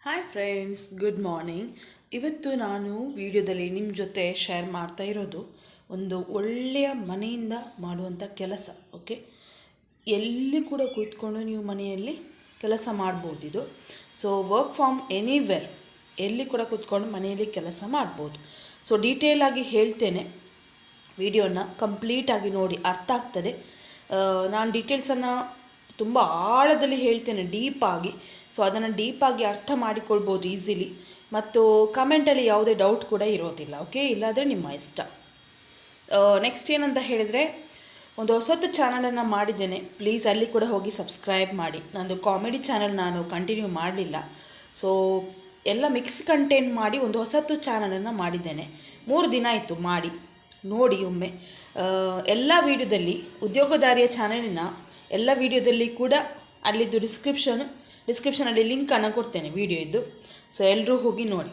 Hi friends, good morning. ಇವತ್ತು ನಾನು ವಿಡಿಯೋದಲ್ಲಿ ನಿಮ್ಮ ಜೊತೆ ಶೇರ್ ಮಾಡ್ತಾ ಇರೋದು ಒಂದು ಒಳ್ಳೆಯ ಮನೆಯಿಂದ ಮಾಡುವಂಥ ಕೆಲಸ. ಓಕೆ, ಎಲ್ಲಿ ಕೂಡ ಕೂತ್ಕೊಂಡು ನೀವು ಮನೆಯಲ್ಲಿ ಕೆಲಸ ಮಾಡ್ಬೋದು. ಇದು ವರ್ಕ್ ಫ್ರಮ್ ಎನಿವೇರ್, ಎಲ್ಲಿ ಕೂಡ ಕೂತ್ಕೊಂಡು ಮನೆಯಲ್ಲಿ ಕೆಲಸ ಮಾಡ್ಬೋದು. ಡೀಟೇಲಾಗಿ ಹೇಳ್ತೇನೆ, ವಿಡಿಯೋನ ಕಂಪ್ಲೀಟಾಗಿ ನೋಡಿ, ಅರ್ಥ ಆಗ್ತದೆ. ನಾನು ಡೀಟೇಲ್ಸನ್ನು ತುಂಬ ಆಳದಲ್ಲಿ ಹೇಳ್ತೇನೆ, ಡೀಪಾಗಿ. ಅದನ್ನು ಡೀಪಾಗಿ ಅರ್ಥ ಮಾಡಿಕೊಳ್ಬೋದು ಈಸಿಲಿ. ಮತ್ತು ಕಮೆಂಟಲ್ಲಿ ಯಾವುದೇ ಡೌಟ್ ಕೂಡ ಇರೋದಿಲ್ಲ. ಓಕೆ, ಇಲ್ಲಾದರೆ ನಿಮ್ಮ ಇಷ್ಟ. ನೆಕ್ಸ್ಟ್ ಏನಂತ ಹೇಳಿದರೆ, ಒಂದು ಹೊಸತ್ತು ಚಾನಲನ್ನು ಮಾಡಿದ್ದೇನೆ. ಪ್ಲೀಸ್ ಅಲ್ಲಿ ಕೂಡ ಹೋಗಿ ಸಬ್ಸ್ಕ್ರೈಬ್ ಮಾಡಿ. ನಂದು ಕಾಮಿಡಿ ಚಾನಲ್ ನಾನು ಕಂಟಿನ್ಯೂ ಮಾಡಲಿಲ್ಲ. ಎಲ್ಲ ಮಿಕ್ಸ್ ಕಂಟೆಂಟ್ ಮಾಡಿ ಒಂದು ಹೊಸತ್ತು ಚಾನಲನ್ನು ಮಾಡಿದ್ದೇನೆ. 3 ದಿನ ಆಯಿತು ಮಾಡಿ. ನೋಡಿ ಒಮ್ಮೆ. ಎಲ್ಲ ವೀಡಿಯೋದಲ್ಲಿ, ಉದ್ಯೋಗದಾರಿಯ ಚಾನಲಿನ ಎಲ್ಲ ವೀಡಿಯೋದಲ್ಲಿ ಕೂಡ ಅಲ್ಲಿದ್ದು ಡಿಸ್ಕ್ರಿಪ್ಷನಲ್ಲಿ ಲಿಂಕನ್ನು ಕೊಡ್ತೇನೆ ವಿಡಿಯೋ ಇದ್ದು. ಎಲ್ಲರೂ ಹೋಗಿ ನೋಡಿ.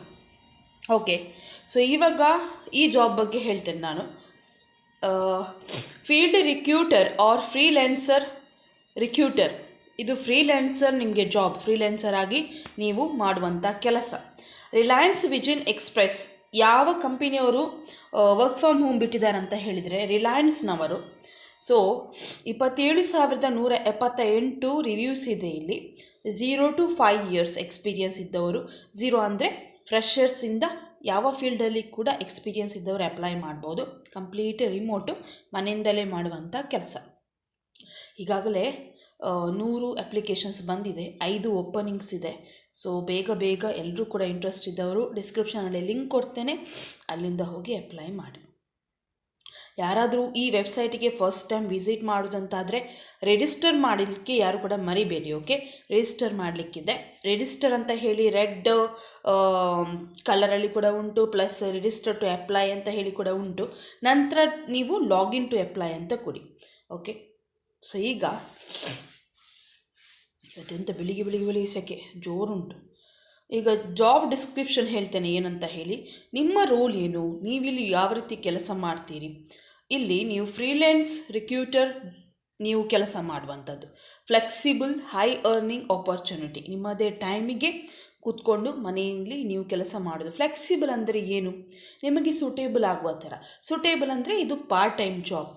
ಓಕೆ, ಇವಾಗ ಈ ಜಾಬ್ ಬಗ್ಗೆ ಹೇಳ್ತೇನೆ ನಾನು. Field recruiter or freelancer recruiter. ಇದು ಫ್ರೀಲ್ಯಾನ್ಸರ್, ನಿಮಗೆ ಜಾಬ್ ಫ್ರೀಲ್ಯಾನ್ಸರ್ ಆಗಿ ನೀವು ಮಾಡುವಂಥ ಕೆಲಸ. ರಿಲಯನ್ಸ್ ವಿಜನ್ ಎಕ್ಸ್ಪ್ರೆಸ್, ಯಾವ ಕಂಪನಿಯವರು ವರ್ಕ್ ಫ್ರಮ್ ಹೋಮ್ ಬಿಟ್ಟಿದ್ದಾರೆ ಅಂತ ಹೇಳಿದರೆ ರಿಲಯನ್ಸ್ನವರು. 27,178 ರಿವ್ಯೂಸ್ ಇದೆ ಇಲ್ಲಿ. 0 to 5 years ಎಕ್ಸ್ಪೀರಿಯನ್ಸ್ ಇದ್ದವರು, 0 ಅಂದರೆ ಫ್ರೆಷರ್ಸಿಂದ ಯಾವ ಫೀಲ್ಡಲ್ಲಿ ಕೂಡ ಎಕ್ಸ್ಪೀರಿಯನ್ಸ್ ಇದ್ದವರು ಅಪ್ಲೈ ಮಾಡ್ಬೋದು. ಕಂಪ್ಲೀಟ್ ರಿಮೋಟು, ಮನೆಯಿಂದಲೇ ಮಾಡುವಂಥ ಕೆಲಸ. ಈಗಾಗಲೇ 100 ಅಪ್ಲಿಕೇಶನ್ಸ್ ಬಂದಿದೆ, 5 ಓಪನಿಂಗ್ಸ್ ಇದೆ. ಬೇಗ ಎಲ್ಲರೂ ಕೂಡ ಇಂಟ್ರೆಸ್ಟ್ ಇದ್ದವರು ಡಿಸ್ಕ್ರಿಪ್ಷನಲ್ಲಿ ಲಿಂಕ್ ಕೊಡ್ತೇನೆ, ಅಲ್ಲಿಂದ ಹೋಗಿ ಅಪ್ಲೈ ಮಾಡಿ. ಯಾರಾದರೂ ಈ ವೆಬ್ಸೈಟಿಗೆ ಫಸ್ಟ್ ಟೈಮ್ ವಿಸಿಟ್ ಮಾಡೋದಂತಾದರೆ ರಿಜಿಸ್ಟರ್ ಮಾಡಲಿಕ್ಕೆ ಯಾರು ಕೂಡ ಮರಿಬೇಡಿ. Okay, register ಮಾಡಲಿಕ್ಕಿದೆ. ರಿಜಿಸ್ಟರ್ ಅಂತ ಹೇಳಿ ರೆಡ್ ಕಲರಲ್ಲಿ ಕೂಡ ಉಂಟು, ಪ್ಲಸ್ ರಿಜಿಸ್ಟರ್ ಟು ಅಪ್ಲೈ ಅಂತ ಹೇಳಿ ಕೂಡ ಉಂಟು. ನಂತರ ನೀವು ಲಾಗಿನ್ ಟು ಅಪ್ಲೈ ಅಂತ ಕೊಡಿ. ಓಕೆ, ಈಗ ಇವತ್ತೆಂತ ಬೆಳಿಗ್ಗೆ ಸೆಕೆ ಜೋರುಂಟು. ಈಗ ಜಾಬ್ ಡಿಸ್ಕ್ರಿಪ್ಷನ್ ಹೇಳ್ತೇನೆ ಏನಂತ ಹೇಳಿ. ನಿಮ್ಮ ರೋಲ್ ಏನು, ನೀವಿಲ್ಲಿ ಯಾವ ರೀತಿ ಕೆಲಸ ಮಾಡ್ತೀರಿ. ಇಲ್ಲಿ ನೀವು ಫ್ರೀಲ್ಯಾನ್ಸ್ ರಿಕ್ರೂಟರ್ ನೀವು ಕೆಲಸ ಮಾಡುವಂಥದ್ದು. ಫ್ಲೆಕ್ಸಿಬಲ್ ಹೈ ಅರ್ನಿಂಗ್ ಆಪರ್ಚುನಿಟಿ, ನಿಮ್ಮದೇ ಟೈಮಿಗೆ ಕೂತ್ಕೊಂಡು ಮನೆಯಲ್ಲಿ ನೀವು ಕೆಲಸ ಮಾಡೋದು. ಫ್ಲೆಕ್ಸಿಬಲ್ ಅಂದರೆ ಏನು, ನಿಮಗೆ ಸೂಟೇಬಲ್ ಆಗುವ ಥರ. ಸೂಟೇಬಲ್ ಅಂದರೆ ಇದು ಪಾರ್ಟ್ ಟೈಮ್ ಜಾಬ್.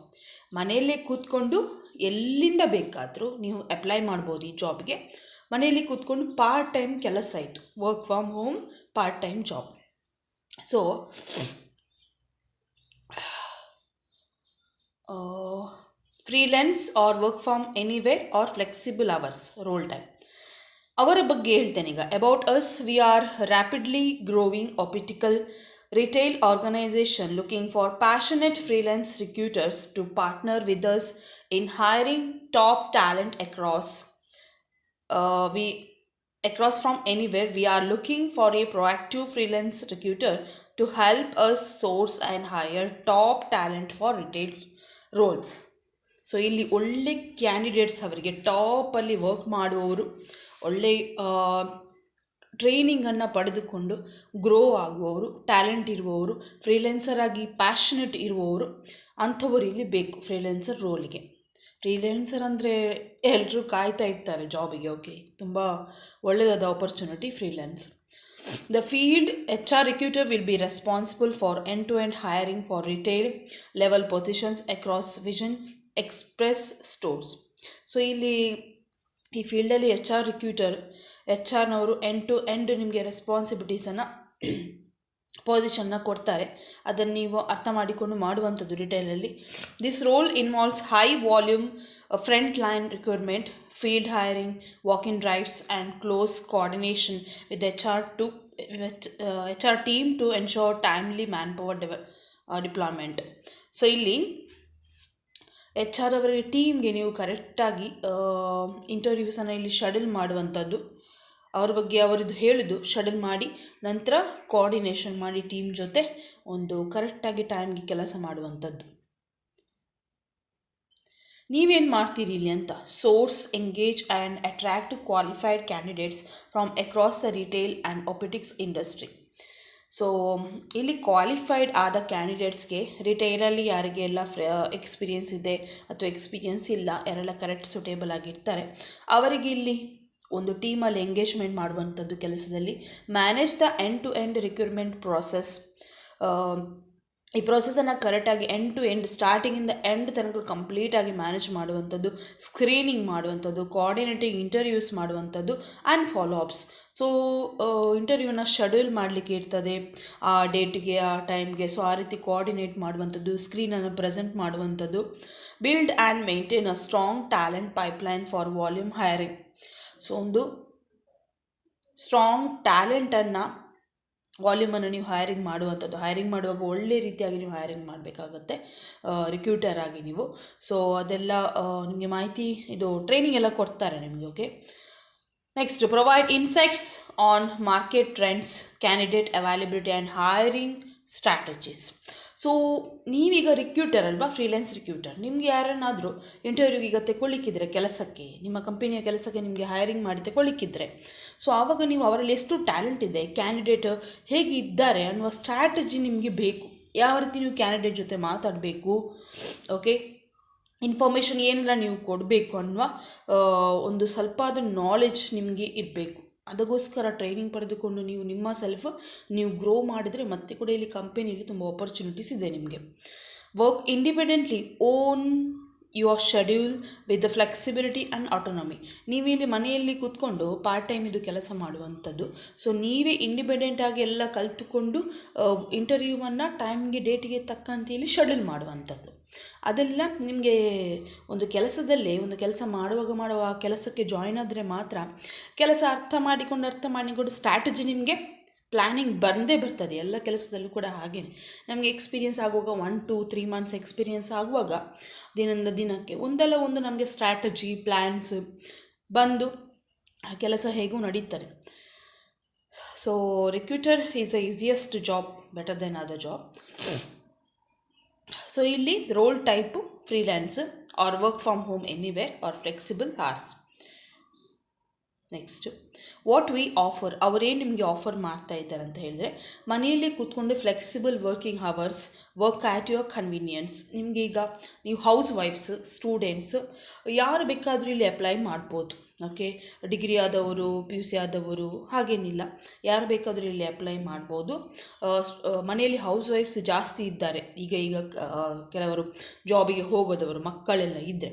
ಮನೆಯಲ್ಲೇ ಕೂತ್ಕೊಂಡು ಎಲ್ಲಿಂದ ಬೇಕಾದರೂ ನೀವು ಅಪ್ಲೈ ಮಾಡ್ಬೋದು ಈ ಜಾಬ್ಗೆ. ಮನೆಯಲ್ಲಿ ಕೂತ್ಕೊಂಡು ಪಾರ್ಟ್ ಟೈಮ್ ಕೆಲಸ ಆಯಿತು, work from home part time job. Freelance or work from anywhere or flexible hours, role time. ಅವರ ಬಗ್ಗೆ ಹೇಳ್ತೇನೆ ಈಗ. About us, we are rapidly growing optical retail organization looking for passionate freelance recruiters to partner with us in hiring top talent across from anywhere. We are looking for a proactive freelance recruiter to help us source and hire top talent for retail roles. ಇಲ್ಲಿ ಒಳ್ಳೆ candidates, ಅವರಿಗೆ ಟಾಪಲ್ಲಿ work ಮಾಡುವವರು, ಒಳ್ಳೆ ಟ್ರೈನಿಂಗನ್ನು ಪಡೆದುಕೊಂಡು grow ಆಗುವವರು, talent ಇರುವವರು, freelancer ಆಗಿ passionate ಇರುವವರು, ಅಂಥವರು ಇಲ್ಲಿ ಬೇಕು ಫ್ರೀಲ್ಯಾನ್ಸರ್ ರೋಲಿಗೆ. ಫ್ರೀಲ್ಯಾನ್ಸರ್ ಅಂದರೆ ಎಲ್ಲರೂ ಕಾಯ್ತಾ ಇರ್ತಾರೆ ಜಾಬಿಗೆ. ಓಕೆ, ತುಂಬ ಒಳ್ಳೆಯದಾದ opportunity freelance. The field HR recruiter will be responsible for end-to-end hiring for retail level positions across Vision Express stores. ಇಲ್ಲಿ ಈ ಫೀಲ್ಡಲ್ಲಿ ಎಚ್ ಆರ್ನವರು ಎಂಡ್ ಟು ಎಂಡ್ ನಿಮಗೆ ರೆಸ್ಪಾನ್ಸಿಬಿಲಿಟೀಸನ್ನು ಪೊಸಿಷನ್ನ ಕೊಡ್ತಾರೆ. ಅದನ್ನು ನೀವು ಅರ್ಥ ಮಾಡಿಕೊಂಡು ಮಾಡುವಂಥದ್ದು ರಿಟೇಲಲ್ಲಿ. This role involves high volume front line requirement, field hiring, walk in drives and close coordination with H R team to ensure timely man power deployment. ಇಲ್ಲಿ ಎಚ್ ಆರ್ ಅವರಿಗೆ ಟೀಮ್ಗೆ ನೀವು ಕರೆಕ್ಟಾಗಿ ಇಂಟರ್ವ್ಯೂಸನ್ನು ಇಲ್ಲಿ ಶೆಡ್ಯೂಲ್ ಮಾಡುವಂಥದ್ದು. ಅವ್ರ ಬಗ್ಗೆ ಅವರದ್ದು ಹೇಳೋದು, ಶೆಡ್ಯೂಲ್ ಮಾಡಿ ನಂತರ ಕೋಆರ್ಡಿನೇಷನ್ ಮಾಡಿ ಟೀಮ್ ಜೊತೆ ಒಂದು ಕರೆಕ್ಟಾಗಿ ಟೈಮ್ಗೆ ಕೆಲಸ ಮಾಡುವಂಥದ್ದು. ನೀವೇನು ಮಾಡ್ತೀರಿ ಇಲ್ಲಿ ಅಂತ. Source, engage and attract qualified candidates from across the retail and optics industry. ಇಲ್ಲಿ ಕ್ವಾಲಿಫೈಡ್ ಆದ ಕ್ಯಾಂಡಿಡೇಟ್ಸ್ಗೆ, ರಿಟೇಲಲ್ಲಿ ಯಾರಿಗೆಲ್ಲ ಎಕ್ಸ್ಪೀರಿಯೆನ್ಸ್ ಇದೆ ಅಥವಾ ಎಕ್ಸ್ಪೀರಿಯೆನ್ಸ್ ಇಲ್ಲ, ಯಾರೆಲ್ಲ ಕರೆಕ್ಟ್ ಸೂಟೇಬಲ್ ಆಗಿರ್ತಾರೆ ಅವರಿಗೆ ಇಲ್ಲಿ ಒಂದು ಟೀಮಲ್ಲಿ ಎಂಗೇಜ್ಮೆಂಟ್ ಮಾಡುವಂಥದ್ದು ಕೆಲಸದಲ್ಲಿ. Manage the end to end recruitment process. ಈ ಪ್ರೊಸೆಸನ್ನು ಕರೆಕ್ಟಾಗಿ ಎಂಡ್ ಟು ಎಂಡ್ ಸ್ಟಾರ್ಟಿಂಗಿಂದ ಎಂಡ್ ತನಕ ಕಂಪ್ಲೀಟಾಗಿ ಮ್ಯಾನೇಜ್ ಮಾಡುವಂಥದ್ದು, ಸ್ಕ್ರೀನಿಂಗ್ ಮಾಡುವಂಥದ್ದು, ಕೋಆರ್ಡಿನೇಟಿಂಗ್ ಇಂಟರ್ವ್ಯೂಸ್ ಮಾಡುವಂಥದ್ದು ಆ್ಯಂಡ್ ಫಾಲೋ ಅಪ್ಸ್. ಸೊ ಇಂಟರ್ವ್ಯೂನ ಶೆಡ್ಯೂಲ್ ಮಾಡಲಿಕ್ಕೆ ಇರ್ತದೆ ಆ ಡೇಟಿಗೆ, ಆ ಟೈಮ್ಗೆ. ಸೊ ಆ ರೀತಿ ಕೋಆರ್ಡಿನೇಟ್ ಮಾಡುವಂಥದ್ದು, ಸ್ಕ್ರೀನನ್ನು ಪ್ರೆಸೆಂಟ್ ಮಾಡುವಂಥದ್ದು. Build and maintain a strong talent pipeline for volume hiring. So ಒಂದು ಸ್ಟ್ರಾಂಗ್ ಟ್ಯಾಲೆಂಟನ್ನು, ವಾಲ್ಯೂಮನ್ನು ನೀವು ಹೈರಿಂಗ್ ಮಾಡುವಂಥದ್ದು. ಹೈರಿಂಗ್ ಮಾಡುವಾಗ ಒಳ್ಳೆ ರೀತಿಯಾಗಿ ನೀವು ಹೈರಿಂಗ್ ಮಾಡಬೇಕಾಗತ್ತೆ ರಿಕ್ರೂಟರ್ ಆಗಿ ನೀವು. ಸೊ ಅದೆಲ್ಲ ನಿಮಗೆ ಮಾಹಿತಿ, ಇದು ಟ್ರೈನಿಂಗ್ ಎಲ್ಲ ಕೊಡ್ತಾರೆ ನಿಮಗೆ. Okay, next provide insights on market trends, candidate availability and hiring strategies. So ನೀವೀಗ ರಿಕ್ರೂಟರ್ ಅಲ್ವಾ, ಫ್ರೀಲ್ಯಾನ್ಸ್ ರಿಕ್ರೂಟರ್. ನಿಮಗೆ ಯಾರನ್ನಾದರೂ ಇಂಟರ್ವ್ಯೂಗೆ ಈಗ ತೆಗೊಳ್ಳಿಕ್ಕಿದ್ರೆ, ಕೆಲಸಕ್ಕೆ, ನಿಮ್ಮ ಕಂಪನಿಯ ಕೆಲಸಕ್ಕೆ ನಿಮಗೆ ಹೈರಿಂಗ್ ಮಾಡಿ ತೆಗೊಳ್ಳಿಕ್ಕಿದ್ರೆ, ಸೊ ಆವಾಗ ನೀವು ಅವರಲ್ಲಿ ಎಷ್ಟು ಟ್ಯಾಲೆಂಟ್ ಇದೆ, ಕ್ಯಾಂಡಿಡೇಟ್ ಹೇಗೆ ಇದ್ದಾರೆ ಅನ್ನುವ ಸ್ಟ್ರಾಟಜಿ ನಿಮಗೆ ಬೇಕು. ಯಾವ ರೀತಿ ನೀವು ಕ್ಯಾಂಡಿಡೇಟ್ ಜೊತೆ ಮಾತಾಡಬೇಕು, ಓಕೆ, ಇನ್ಫಾರ್ಮೇಷನ್ ಏನೆಲ್ಲ ನೀವು ಕೊಡಬೇಕು ಅನ್ನುವ ಒಂದು ಸ್ವಲ್ಪ ಅದು ನಾಲೆಜ್ ನಿಮಗೆ ಇರಬೇಕು. ಅದಕ್ಕೋಸ್ಕರ ಟ್ರೈನಿಂಗ್ ಪಡೆದುಕೊಂಡು ನೀವು ನಿಮ್ಮ ಸೆಲ್ಫ್ ನೀವು ಗ್ರೋ ಮಾಡಿದರೆ ಮತ್ತೆ ಕೂಡ ಇಲ್ಲಿ ಕಂಪನಿಯಲ್ಲಿ ತುಂಬ ಆಪರ್ಚುನಿಟೀಸ್ ಇದೆ ನಿಮಗೆ. Work independently, own your schedule with the flexibility and autonomy. ನೀವಿಲ್ಲಿ ಮನೆಯಲ್ಲಿ ಕೂತ್ಕೊಂಡು ಪಾರ್ಟ್ ಟೈಮ್ ಇದು ಕೆಲಸ ಮಾಡುವಂಥದ್ದು. ಸೊ ನೀವೇ ಇಂಡಿಪೆಂಡೆಂಟಾಗಿ ಎಲ್ಲ ಕಲಿತುಕೊಂಡು ಇಂಟರ್ವ್ಯೂವನ್ನು ಟೈಮ್ಗೆ, ಡೇಟಿಗೆ ತಕ್ಕಂತೆ ಇಲ್ಲಿ ಶೆಡ್ಯೂಲ್ ಮಾಡುವಂಥದ್ದು. ಅದೆಲ್ಲ ನಿಮಗೆ ಒಂದು ಕೆಲಸದಲ್ಲೇ, ಒಂದು ಕೆಲಸ ಮಾಡುವಾಗ ಆ ಕೆಲಸಕ್ಕೆ ಜಾಯ್ನ್ ಆದರೆ ಮಾತ್ರ ಕೆಲಸ ಅರ್ಥ ಮಾಡಿಕೊಂಡು ಸ್ಟ್ರಾಟಜಿ ನಿಮಗೆ ಪ್ಲ್ಯಾನಿಂಗ್ ಬಂದೇ ಬರ್ತದೆ. ಎಲ್ಲ ಕೆಲಸದಲ್ಲೂ ಕೂಡ ಹಾಗೇ ನಮಗೆ ಎಕ್ಸ್ಪೀರಿಯೆನ್ಸ್ ಆಗುವಾಗ 1 to 3 months ಎಕ್ಸ್ಪೀರಿಯೆನ್ಸ್ ಆಗುವಾಗ ದಿನದಿಂದ ದಿನಕ್ಕೆ ಒಂದಲ್ಲ ಒಂದು ನಮಗೆ ಸ್ಟ್ರಾಟಜಿ, ಪ್ಲ್ಯಾನ್ಸ್ ಬಂದು ಆ ಕೆಲಸ ಹೇಗೂ ನಡೀತಾರೆ. So recruiter is the easiest job, better than other job. So ಇಲ್ಲಿ role type freelance or work from home anywhere or flexible hours. Next what we offer. ಅವರೇನು ನಿಮಗೆ ಆಫರ್ ಮಾಡ್ತಾ ಇದ್ದಾರೆ ಅಂತ ಹೇಳಿದ್ರೆ, ಮನೆಯಲ್ಲಿ ಕೂತ್ಕೊಂಡು flexible working hours, work at your convenience. ನಿಮಗೆ ಈಗ ನೀವು ಹೌಸ್ ವೈಫ್ಸ್, ಸ್ಟೂಡೆಂಟ್ಸ್ ಯಾರು ಬೇಕಾದರೂ ಇಲ್ಲಿ ಅಪ್ಲೈ ಮಾಡ್ಬೋದು. ಓಕೆ, ಡಿಗ್ರಿ ಆದವರು, PUC ಆದವರು ಹಾಗೇನಿಲ್ಲ, ಯಾರು ಬೇಕಾದರೂ ಇಲ್ಲಿ ಅಪ್ಲೈ ಮಾಡ್ಬೋದು. ಮನೆಯಲ್ಲಿ ಹೌಸ್ ವೈಫ್ಸ್ ಜಾಸ್ತಿ ಇದ್ದಾರೆ ಈಗ ಕೆಲವರು ಜಾಬಿಗೆ ಹೋಗೋದವರು, ಮಕ್ಕಳೆಲ್ಲ ಇದ್ದರೆ,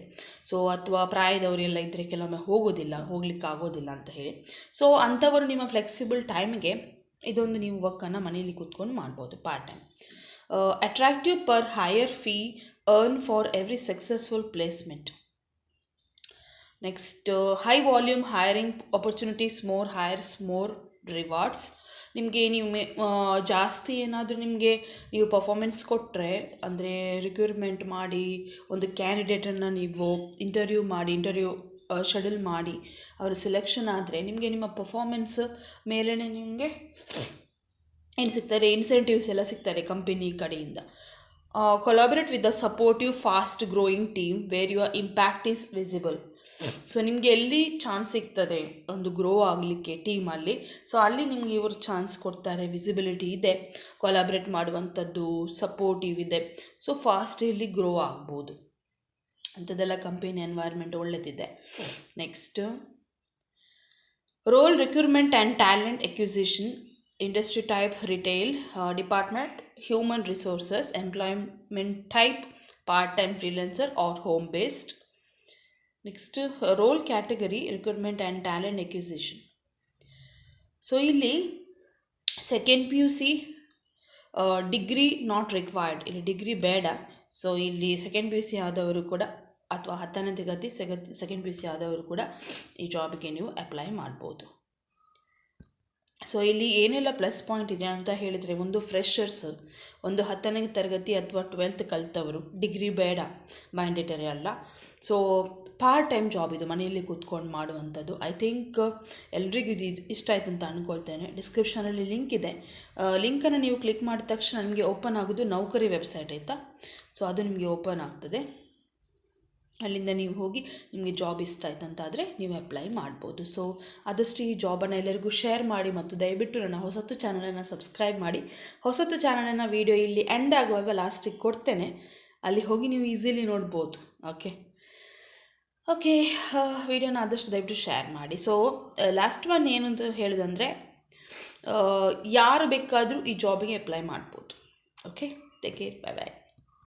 ಸೊ ಅಥವಾ ಪ್ರಾಯದವರೆಲ್ಲ ಇದ್ದರೆ ಕೆಲವೊಮ್ಮೆ ಹೋಗಲಿಕ್ಕಾಗೋದಿಲ್ಲ ಅಂತ ಹೇಳಿ. ಸೊ ಅಂಥವರು ನಿಮ್ಮ ಫ್ಲೆಕ್ಸಿಬಲ್ ಟೈಮ್ಗೆ ಇದೊಂದು ನೀವು ವರ್ಕನ್ನು ಮನೆಯಲ್ಲಿ ಕೂತ್ಕೊಂಡು ಮಾಡ್ಬೋದು part time. Attractive per higher fee earn for every successful placement. Next high volume hiring opportunities, more hires, more rewards. ನಿಮಗೆ ನೀವು ಜಾಸ್ತಿ ಏನಾದರೂ ನಿಮಗೆ ನೀವು ಪರ್ಫಾರ್ಮೆನ್ಸ್ ಕೊಟ್ಟರೆ, ಅಂದರೆ ರಿಕ್ರೂಟ್ಮೆಂಟ್ ಮಾಡಿ ಒಂದು ಕ್ಯಾಂಡಿಡೇಟನ್ನು ನೀವು ಇಂಟರ್ವ್ಯೂ ಶೆಡ್ಯೂಲ್ ಮಾಡಿ ಅವರು ಸೆಲೆಕ್ಷನ್ ಆದರೆ ನಿಮಗೆ ನಿಮ್ಮ ಪರ್ಫಾರ್ಮೆನ್ಸ್ ಮೇಲೇ ನಿಮಗೆ ಏನು ಸಿಗ್ತಾರೆ, ಇನ್ಸೆಂಟಿವ್ಸ್ ಎಲ್ಲ ಸಿಗ್ತಾರೆ ಕಂಪನಿ ಕಡೆಯಿಂದ. Collaborate with the supportive fast growing team where your impact is visible. So ನಿಮಗೆ ಎಲ್ಲಿ ಚಾನ್ಸ್ ಸಿಗ್ತದೆ ಒಂದು ಗ್ರೋ ಆಗಲಿಕ್ಕೆ ಟೀಮಲ್ಲಿ, ಸೊ ಅಲ್ಲಿ ನಿಮಗೆ ಇವರು ಚಾನ್ಸ್ ಕೊಡ್ತಾರೆ, ವಿಸಿಬಿಲಿಟಿ ಇದೆ, ಕೊಲಾಬ್ರೇಟ್ ಮಾಡುವಂಥದ್ದು, ಸಪೋರ್ಟಿವ್ ಇದೆ, ಸೊ ಫಾಸ್ಟ್ ಇಲ್ಲಿ ಗ್ರೋ ಆಗ್ಬೋದು. ಅಂಥದ್ದೆಲ್ಲ ಕಂಪನಿ ಎನ್ವೈರ್ಮೆಂಟ್ ಒಳ್ಳೆದಿದೆ. Next role recruitment and talent acquisition, industry type retail, department human resources, employment type part-time freelancer or home based. Next role category recruitment and talent acquisition. So ಇಲ್ಲಿ second PUC degree not required, ಇಲ್ಲಿ degree ಬೇಡ. So ಇಲ್ಲಿ second PUC ಆದವರು ಕೂಡ ಅಥವಾ 10ನೇ ತರಗತಿ second PUC ಆದವರು ಕೂಡ ಈ ಜಾಬ್ಗೆ ನೀವು ಅಪ್ಲೈ ಮಾಡ್ಬೋದು. ಸೊ ಇಲ್ಲಿ ಏನೆಲ್ಲ ಪ್ಲಸ್ ಪಾಯಿಂಟ್ ಇದೆ ಅಂತ ಹೇಳಿದರೆ, ಒಂದು ಫ್ರೆಷರ್ಸ್, ಒಂದು 10ನೇ ತರಗತಿ ಅಥವಾ 12th ಕಲಿತವರು, ಡಿಗ್ರಿ ಬೇಡ, ಮ್ಯಾಂಡೇಟರಿ ಅಲ್ಲ. ಸೊ ಪಾರ್ಟ್ ಟೈಮ್ ಜಾಬ್ ಇದು, ಮನೆಯಲ್ಲಿ ಕೂತ್ಕೊಂಡು ಮಾಡುವಂಥದ್ದು. ಐ ಥಿಂಕ್ ಎಲ್ರಿಗೂ ಇದು ಇಷ್ಟ ಆಯ್ತು ಅಂತ ಅಂದ್ಕೊಳ್ತೇನೆ. ಡಿಸ್ಕ್ರಿಪ್ಷನಲ್ಲಿ ಲಿಂಕ್ ಇದೆ, ಲಿಂಕನ್ನು ನೀವು ಕ್ಲಿಕ್ ಮಾಡಿದ ತಕ್ಷಣ ನಿಮಗೆ ಓಪನ್ ಆಗೋದು ನೌಕರಿ ವೆಬ್ಸೈಟ್, ಆಯಿತಾ. ಸೊ ಅದು ನಿಮಗೆ ಓಪನ್ ಆಗ್ತದೆ, ಅಲ್ಲಿಂದ ನೀವು ಹೋಗಿ ನಿಮಗೆ ಜಾಬ್ ಇಷ್ಟ ಆಯ್ತಂತಾದರೆ ನೀವು ಅಪ್ಲೈ ಮಾಡ್ಬೋದು. ಸೊ ಆದಷ್ಟು ಈ ಜಾಬನ್ನು ಎಲ್ಲರಿಗೂ ಶೇರ್ ಮಾಡಿ ಮತ್ತು ದಯವಿಟ್ಟು ನನ್ನ ಹೊಸತು ಚಾನಲನ್ನು ಸಬ್ಸ್ಕ್ರೈಬ್ ಮಾಡಿ. ಹೊಸತು ಚಾನಲನ್ನು ವೀಡಿಯೋ ಇಲ್ಲಿ ಎಂಡ್ ಆಗುವಾಗ ಲಾಸ್ಟಿಗೆ ಕೊಡ್ತೇನೆ, ಅಲ್ಲಿ ಹೋಗಿ ನೀವು ಈಸಿಲಿ ನೋಡ್ಬೋದು. ಓಕೆ, ಓಕೆ, ವಿಡಿಯೋನ ಆದಷ್ಟು ದಯವಿಟ್ಟು ಶೇರ್ ಮಾಡಿ. ಸೊ ಲಾಸ್ಟ್ ಒನ್ ಏನು ಅಂತ ಹೇಳೋದಂದರೆ, ಯಾರು ಬೇಕಾದರೂ ಈ ಜಾಬಿಗೆ ಅಪ್ಲೈ ಮಾಡ್ಬೋದು. ಓಕೆ, ಟೇಕ್ ಕೇರ್, ಬೈ ಬಾಯ್.